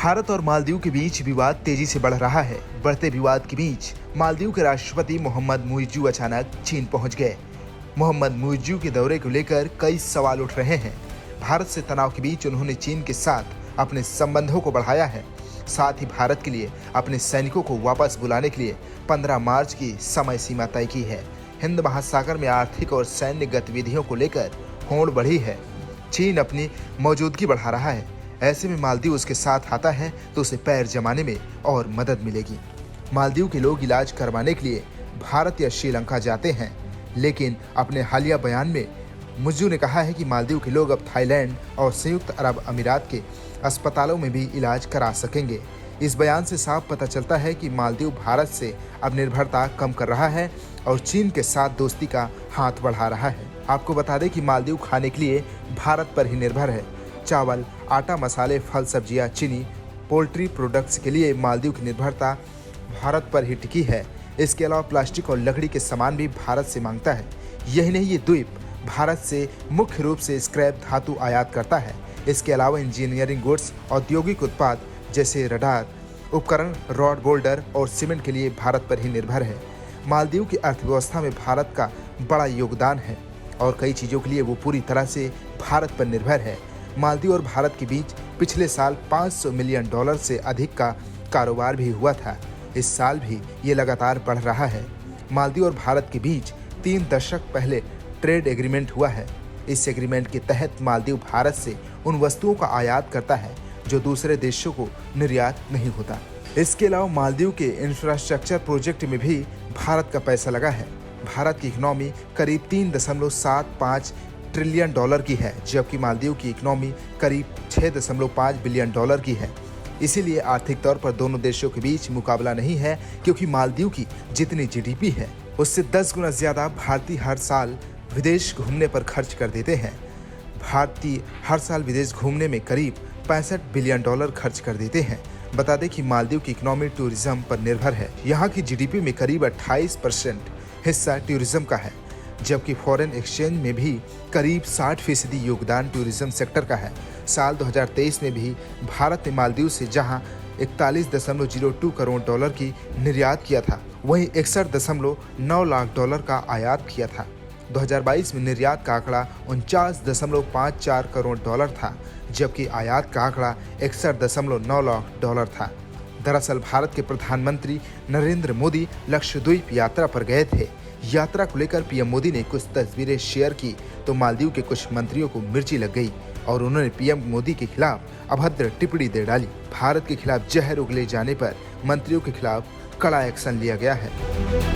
भारत और मालदीव के बीच विवाद तेजी से बढ़ रहा है। बढ़ते विवाद के बीच मालदीव के राष्ट्रपति मोहम्मद मुइज्जू अचानक चीन पहुंच गए। मोहम्मद मुइज्जू के दौरे को लेकर कई सवाल उठ रहे हैं। भारत से तनाव के बीच उन्होंने चीन के साथ अपने संबंधों को बढ़ाया है। साथ ही भारत के लिए अपने सैनिकों को वापस बुलाने के लिए 15 मार्च की समय सीमा तय की है। हिंद महासागर में आर्थिक और सैन्य गतिविधियों को लेकर होड़ बढ़ी है। चीन अपनी मौजूदगी बढ़ा रहा है। ऐसे में मालदीव उसके साथ आता है तो उसे पैर जमाने में और मदद मिलेगी। मालदीव के लोग इलाज करवाने के लिए भारत या श्रीलंका जाते हैं, लेकिन अपने हालिया बयान में मुइज्जू ने कहा है कि मालदीव के लोग अब थाईलैंड और संयुक्त अरब अमीरात के अस्पतालों में भी इलाज करा सकेंगे। इस बयान से साफ पता चलता है कि मालदीव भारत से अब निर्भरता कम कर रहा है और चीन के साथ दोस्ती का हाथ बढ़ा रहा है। आपको बता दें कि मालदीव खाने के लिए भारत पर ही निर्भर है। चावल, आटा, मसाले, फल, सब्जियां, चीनी, पोल्ट्री प्रोडक्ट्स के लिए मालदीव की निर्भरता भारत पर ही टिकी है। इसके अलावा प्लास्टिक और लकड़ी के सामान भी भारत से मांगता है। यही नहीं, ये द्वीप भारत से मुख्य रूप से स्क्रैप धातु आयात करता है। इसके अलावा इंजीनियरिंग गुड्स, औद्योगिक उत्पाद जैसे रडार उपकरण, रॉड, बोल्डर और सीमेंट के लिए भारत पर ही निर्भर है। मालदीव की अर्थव्यवस्था में भारत का बड़ा योगदान है और कई चीज़ों के लिए वो पूरी तरह से भारत पर निर्भर है। मालदीव और भारत के बीच पिछले साल $500 मिलियन से अधिक का कारोबार भी हुआ था। इस साल भी ये लगातार बढ़ रहा है। मालदीव और भारत के बीच 3 दशक पहले ट्रेड एग्रीमेंट हुआ है। इस एग्रीमेंट के तहत मालदीव भारत से उन वस्तुओं का आयात करता है जो दूसरे देशों को निर्यात नहीं होता। इसके अलावा मालदीव के इंफ्रास्ट्रक्चर प्रोजेक्ट में भी भारत का पैसा लगा है। भारत की इकोनॉमी करीब $3.75 ट्रिलियन की है, जबकि मालदीव की इकोनॉमी करीब $6.5 बिलियन की है। इसीलिए आर्थिक तौर पर दोनों देशों के बीच मुकाबला नहीं है, क्योंकि मालदीव की जितनी जीडीपी है उससे 10 गुना ज्यादा भारतीय हर साल विदेश घूमने पर खर्च कर देते हैं। भारतीय हर साल विदेश घूमने में करीब $65 बिलियन खर्च कर देते हैं। बता दें कि मालदीव की इकोनॉमी टूरिज्म पर निर्भर है। यहाँ की जीडीपी में करीब 28% हिस्सा टूरिज्म का है, जबकि फॉरेन एक्सचेंज में भी करीब 60% योगदान टूरिज्म सेक्टर का है। साल 2023 में भी भारत ने मालदीव से जहां 41.02 करोड़ की निर्यात किया था, वहीं $61.9 लाख का आयात किया था। 2022 में निर्यात का आंकड़ा $49.54 करोड़ था, जबकि आयात का आंकड़ा $61.9 लाख था। दरअसल भारत के प्रधानमंत्री नरेंद्र मोदी लक्षद्वीप यात्रा पर गए थे। यात्रा को लेकर पीएम मोदी ने कुछ तस्वीरें शेयर की तो मालदीव के कुछ मंत्रियों को मिर्ची लग गई और उन्होंने पीएम मोदी के खिलाफ अभद्र टिप्पणी दे डाली। भारत के खिलाफ जहर उगले जाने पर मंत्रियों के खिलाफ कड़ा एक्शन लिया गया है।